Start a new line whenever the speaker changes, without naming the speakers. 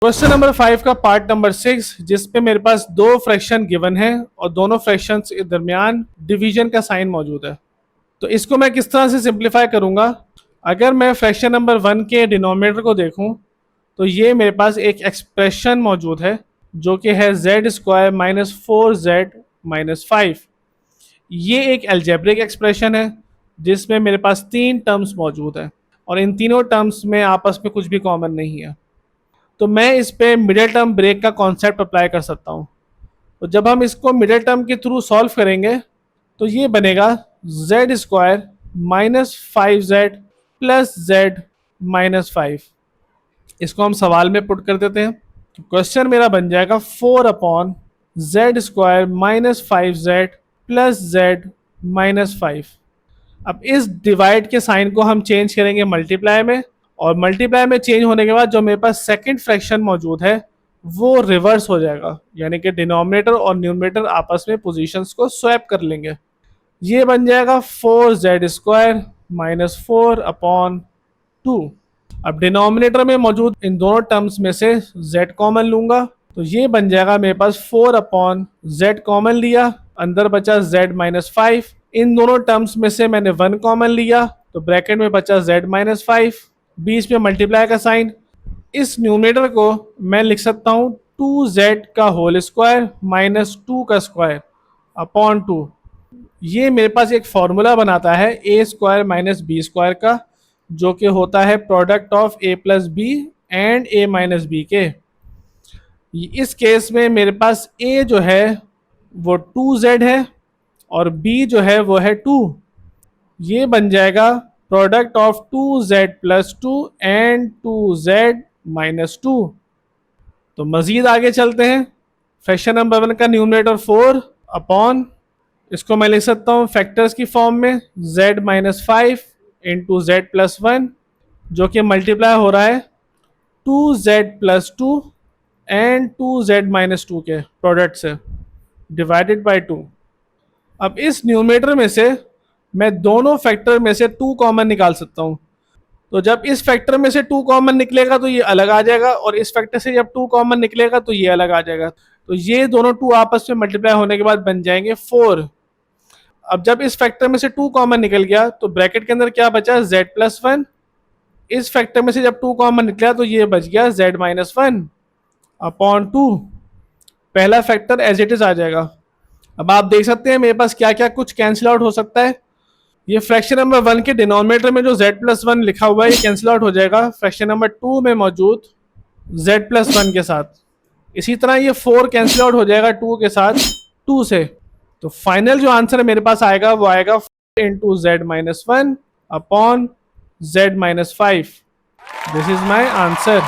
Question number 5 का part number 6, जिसपे मेरे पास दो फ्रैक्शन गिवन है और दोनों फ्रैक्शंस के दरमियान डिवीजन का साइन मौजूद है। तो इसको मैं किस तरह से सिंप्लीफाई करूंगा। अगर मैं फ्रैक्शन नंबर 1 के डिनोमिनेटर को देखूं तो ये मेरे पास एक एक्सप्रेशन मौजूद है जो कि है Z square minus 4z minus 5। ये एक अलजेब्रिक एक्सप्रेशन है जिसमें मेरे पास तीन टर्म्स मौजूद हैं और इन तीनों टर्म्स में आपस में कुछ भी कॉमन नहीं है। तो मैं इस पे मिडिल टर्म ब्रेक का कॉन्सेप्ट अप्लाई कर सकता हूँ। तो जब हम इसको मिडिल टर्म के थ्रू सॉल्व करेंगे तो ये बनेगा Z square minus 5z plus Z minus 5। इसको हम सवाल में पुट कर देते हैं। तो क्वेश्चन मेरा बन जाएगा 4 upon Z square minus 5z plus Z minus 5। अब इस डिवाइड के साइन को हम चेंज करेंगे मल्टीप्लाई में, और मल्टीप्लाई में चेंज होने के बाद जो मेरे पास सेकंड फ्रैक्शन मौजूद है वो रिवर्स हो जाएगा, यानी कि डिनोमिनेटर और न्यूमरेटर आपस में पोजीशंस को स्वैप कर लेंगे। ये बन जाएगा 4z स्क्वायर माइनस 4 अपॉन 2। अब डिनोमिनेटर में मौजूद इन दोनों टर्म्स में से z कॉमन लूंगा तो ये बन जाएगा मेरे पास 4 अपॉन z कॉमन लिया, अंदर बचा z माइनस 5। इन दोनों टर्म्स में से मैंने 1 कॉमन लिया तो ब्रैकेट में बचा z माइनस 5, बीच में मल्टीप्लाई का साइन। इस न्यूमरेटर को मैं लिख सकता हूँ 2z का होल स्क्वायर माइनस 2 का स्क्वायर अपॉन 2। ये मेरे पास एक फॉर्मूला बनाता है a square minus b square का, जो कि होता है product of a plus b and a minus b के। इस केस में मेरे पास ए जो है वो 2z है और बी जो है वो है 2। ये बन जाएगा product of 2z plus 2 and 2z minus 2। तो मजीद आगे चलते हैं। फ्रैक्शन नंबर 1 का न्यूमरेटर 4 अपॉन, इसको मैं लिख सकता हूँ फैक्टर्स की फॉर्म में z minus 5 into Z plus 1, जो कि मल्टीप्लाई हो रहा है 2z plus 2 and 2z minus 2 के प्रोडक्ट से, डिवाइडेड बाई 2। अब इस न्यूमरेटर में से मैं दोनों फैक्टर में से 2 कॉमन निकाल सकता हूँ। तो जब इस फैक्टर में से 2 कॉमन निकलेगा तो ये अलग आ जाएगा, और इस फैक्टर से जब 2 कॉमन निकलेगा तो ये अलग आ जाएगा। तो ये दोनों 2 आपस में मल्टीप्लाई होने के बाद बन जाएंगे 4। अब जब इस फैक्टर में से 2 कॉमन निकल गया तो ब्रैकेट के अंदर क्या बचा z प्लस 1। इस फैक्टर में से जब 2 कॉमन निकला तो ये बच गया z माइनस 1 अपॉन 2। पहला फैक्टर एज इट इज आ जाएगा। अब आप देख सकते हैं मेरे पास क्या क्या कुछ कैंसिल आउट हो सकता है। ये फ्रैक्शन नंबर 1 के डिनोमिनेटर में जो z प्लस 1 लिखा हुआ है ये कैंसिल आउट हो जाएगा फ्रैक्शन नंबर 2 में मौजूद z प्लस 1 के साथ। इसी तरह ये 4 कैंसिल आउट हो जाएगा 2 के साथ 2 से। तो फाइनल जो आंसर मेरे पास आएगा वो आएगा 4 into Z minus 1 upon Z minus 5। This is my answer.